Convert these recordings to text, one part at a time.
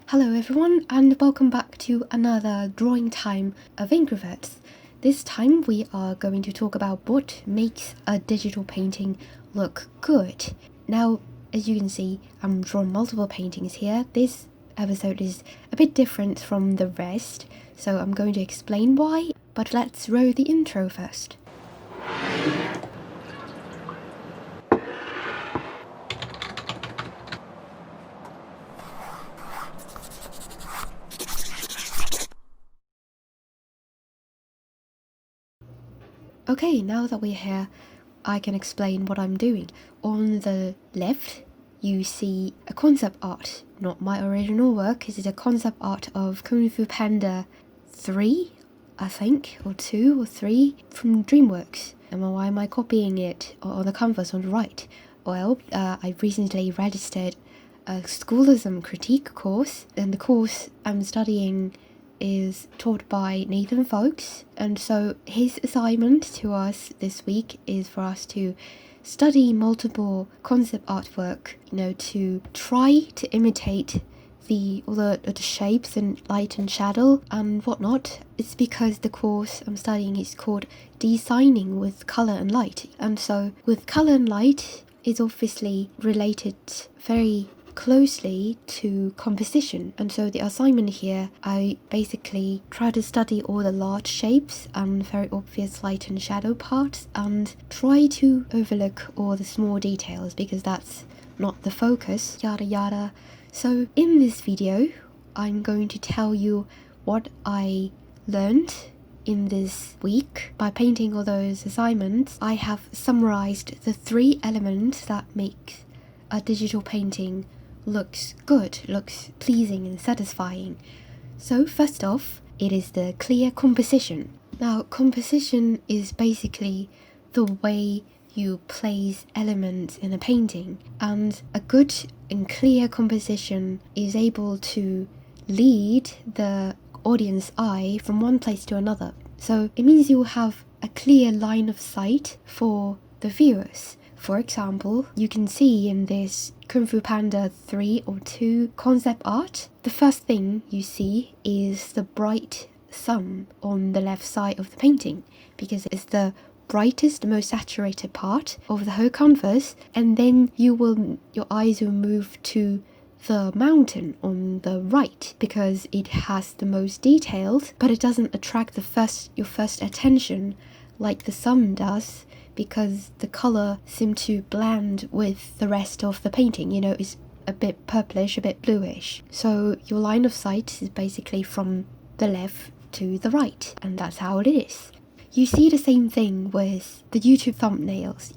Hello everyone and welcome back to another drawing time of INKroverts. This time we are going to talk about what makes a digital painting look good. Now, as you can see, I'm drawing multiple paintings here. This episode is a bit different from the rest, so I'm going to explain why, but let's roll the intro first. Okay, now that we're here, I can explain what I'm doing. On the left, you see a concept art, not my original work. This is a concept art of Fu Panda 3, I think, or 2 or 3 from DreamWorks. And why am I copying it on the canvas on the right? Well, I recently registered a schoolism critique course, and the course I'm studying is taught by Nathan Fowkes, and so his assignment to us this week is for us to study multiple concept artwork, to try to imitate all the shapes and light and shadow and whatnot. It's because the course I'm studying is called Designing with Color and Light, and so with color and light is obviously related very closely to composition, and so the assignment here, I basically try to study all the large shapes and very obvious light and shadow parts and try to overlook all the small details because that's not the focus, yada yada. So in this video I'm going to tell you what I learned in this week by painting all those assignments. I have summarized the 3 elements that make a digital painting looks good, looks pleasing and satisfying. So first off, it is the clear composition. Now, composition is basically the way you place elements in a painting, and a good and clear composition is able to lead the audience eye from one place to another. So it means you will have a clear line of sight for the viewers. For example, you can see in this Kung Fu Panda 3 or 2 concept art, the first thing you see is the bright sun on the left side of the painting, because it's the brightest, most saturated part of the whole canvas, and then your eyes will move to the mountain on the right because it has the most details, but it doesn't attract your first attention like the sun does, because the color seems to blend with the rest of the painting. It's a bit purplish, a bit bluish. So your line of sight is basically from the left to the right, and that's how it is. You see the same thing with the YouTube thumbnails.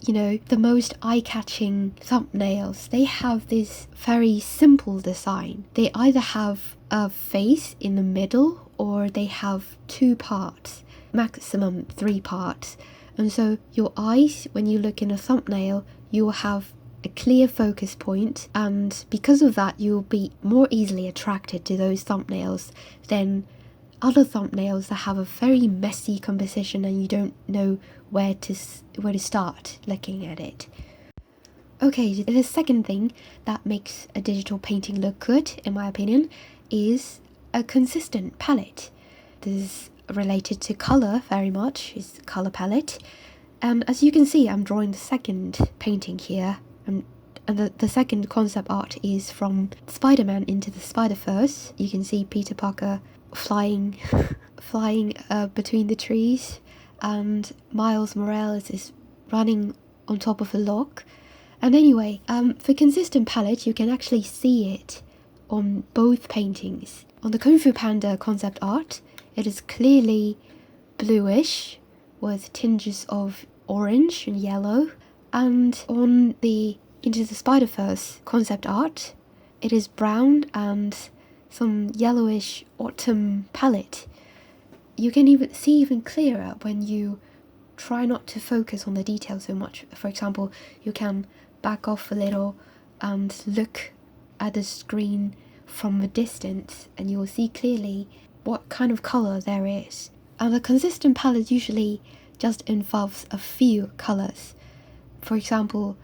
The most eye-catching thumbnails, they have this very simple design. They either have a face in the middle or they have 2 parts, maximum 3 parts. And so your eyes, when you look in a thumbnail, you will have a clear focus point, and because of that you'll be more easily attracted to those thumbnails than other thumbnails that have a very messy composition and you don't know where to start looking at it. Okay, the second thing that makes a digital painting look good, in my opinion, is a consistent palette. This is related to color very much, is the color palette. And as you can see, I'm drawing the second painting here, and the second concept art is from Spider-Man Into the Spider-Verse. You can see Peter Parker flying between the trees, and Miles Morales is running on top of a log. And anyway, for consistent palette, you can actually see it on both paintings. On the Kung Fu Panda concept art, it is clearly bluish with tinges of orange and yellow, and on the Into the Spider-Verse concept art, it is brown and some yellowish autumn palette. You can even see even clearer when you try not to focus on the details so much. For example, you can back off a little and look at the screen from a distance, and you will see clearly what kind of color there is. And a consistent palette usually just involves a few colors. For example,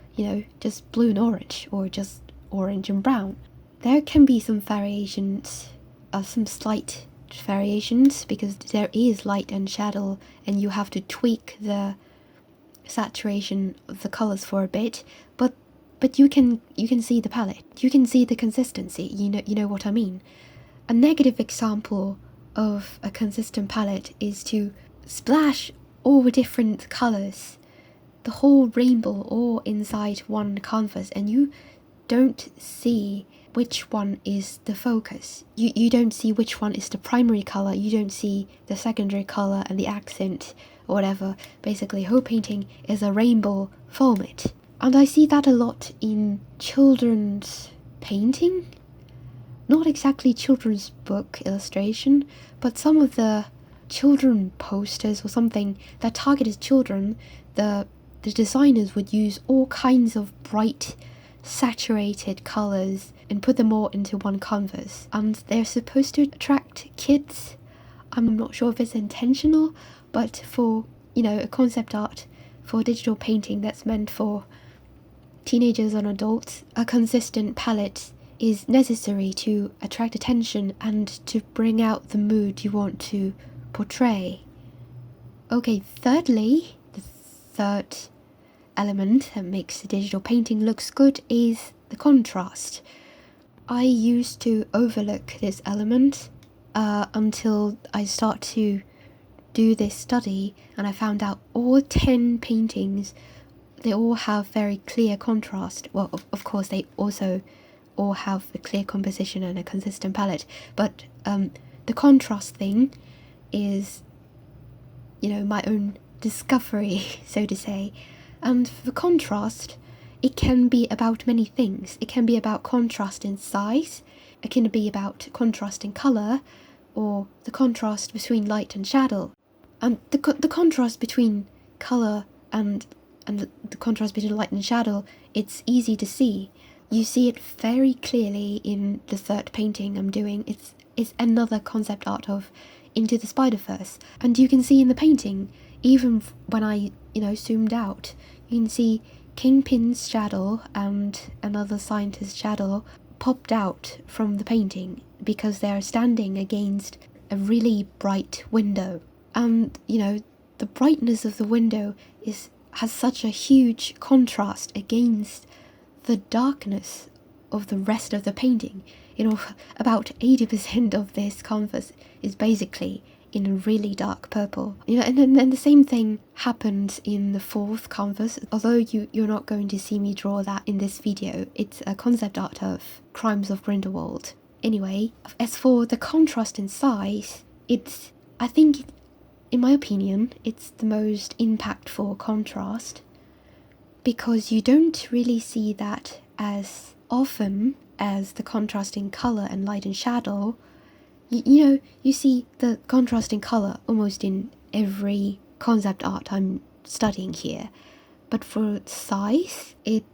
just blue and orange, or just orange and brown. there can be some variations, some slight variations, because there is light and shadow and you have to tweak the saturation of the colors for a bit, but you can see the palette, you can see the consistency, you know what I mean. A negative example of a consistent palette is to splash all different colors, the whole rainbow, all inside one canvas, and you don't see which one is the focus. You don't see which one is the primary color, you don't see the secondary color and the accent or whatever. Basically, whole painting is a rainbow format. And I see that a lot in children's painting. Not exactly children's book illustration, but some of the children posters or something that targeted children, the designers would use all kinds of bright, saturated colors and put them all into one canvas. And they're supposed to attract kids. I'm not sure if it's intentional, but for, a concept art for digital painting that's meant for teenagers and adults, a consistent palette is necessary to attract attention and to bring out the mood you want to portray. Okay, thirdly, the third element that makes the digital painting looks good is the contrast. I used to overlook this element until I start to do this study, and I found out all 10 paintings, they all have very clear contrast. Well, of course, they also all have a clear composition and a consistent palette, but the contrast thing is, my own discovery, so to say. And for contrast, it can be about many things. It can be about contrast in size, it can be about contrast in colour, or the contrast between light and shadow. And the contrast between colour and the contrast between light and shadow, it's easy to see. You see it very clearly in the third painting I'm doing. It's another concept art of Into the Spider-Verse. And you can see in the painting, even when I, zoomed out, you can see Kingpin's shadow and another scientist's shadow popped out from the painting because they are standing against a really bright window. And, the brightness of the window has such a huge contrast against the darkness of the rest of the painting. About 80% of this canvas is basically in a really dark purple. And then the same thing happened in the fourth canvas, although you're not going to see me draw that in this video. It's a concept art of Crimes of Grindelwald. Anyway, as for the contrast in size, I think, in my opinion, it's the most impactful contrast, because you don't really see that as often as the contrast in colour and light and shadow. You see the contrast in colour almost in every concept art I'm studying here, but for size, it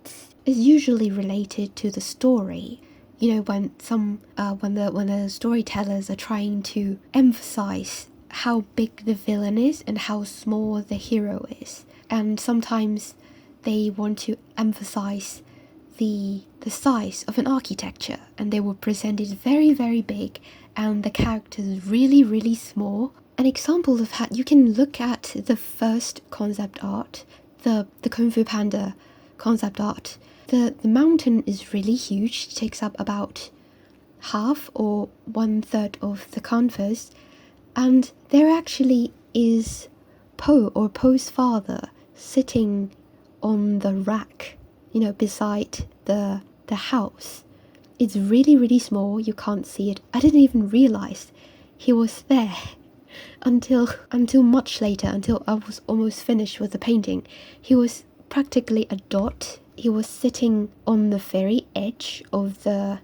is usually related to the story. When the storytellers are trying to emphasize how big the villain is and how small the hero is, and sometimes they want to emphasize the size of an architecture, and they will present it very, very big and the characters really, really small. An example of that, you can look at the first concept art, the Fu Panda concept art. The mountain is really huge, it takes up about half or 1/3 of the canvas, and there actually is Poe's father sitting on the rack, beside the house. It's really, really small, you can't see it. I didn't even realize he was there until much later, until I was almost finished with the painting. He was practically a dot. He was sitting on the very edge of the,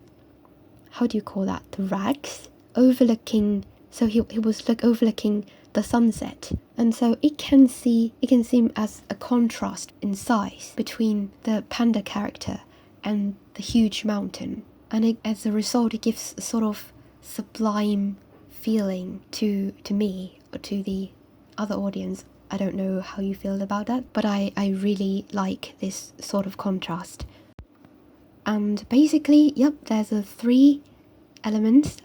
how do you call that, the racks, overlooking, so he was overlooking the sunset. And so it can seem as a contrast in size between the panda character and the huge mountain. And as a result, it gives a sort of sublime feeling to me, or to the other audience. I don't know how you feel about that, but I really like this sort of contrast. And basically, yep, there's a 3 elements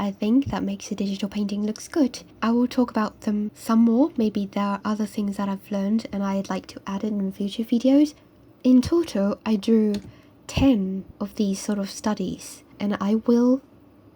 I think that makes a digital painting looks good. I will talk about them some more. Maybe there are other things that I've learned and I'd like to add it in future videos. In total, I drew 10 of these sort of studies, and I will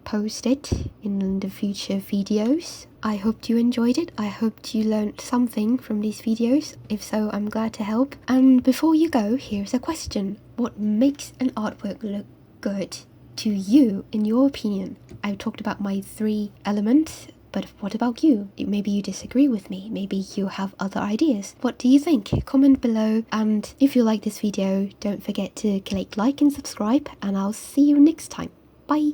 post it in the future videos. I hoped you enjoyed it. I hoped you learned something from these videos. If so, I'm glad to help. And before you go, here's a question. What makes an artwork look good to you, in your opinion? I've talked about my 3 elements, but what about you? Maybe you disagree with me. Maybe you have other ideas. What do you think? Comment below, and if you like this video, don't forget to click like and subscribe, and I'll see you next time. Bye!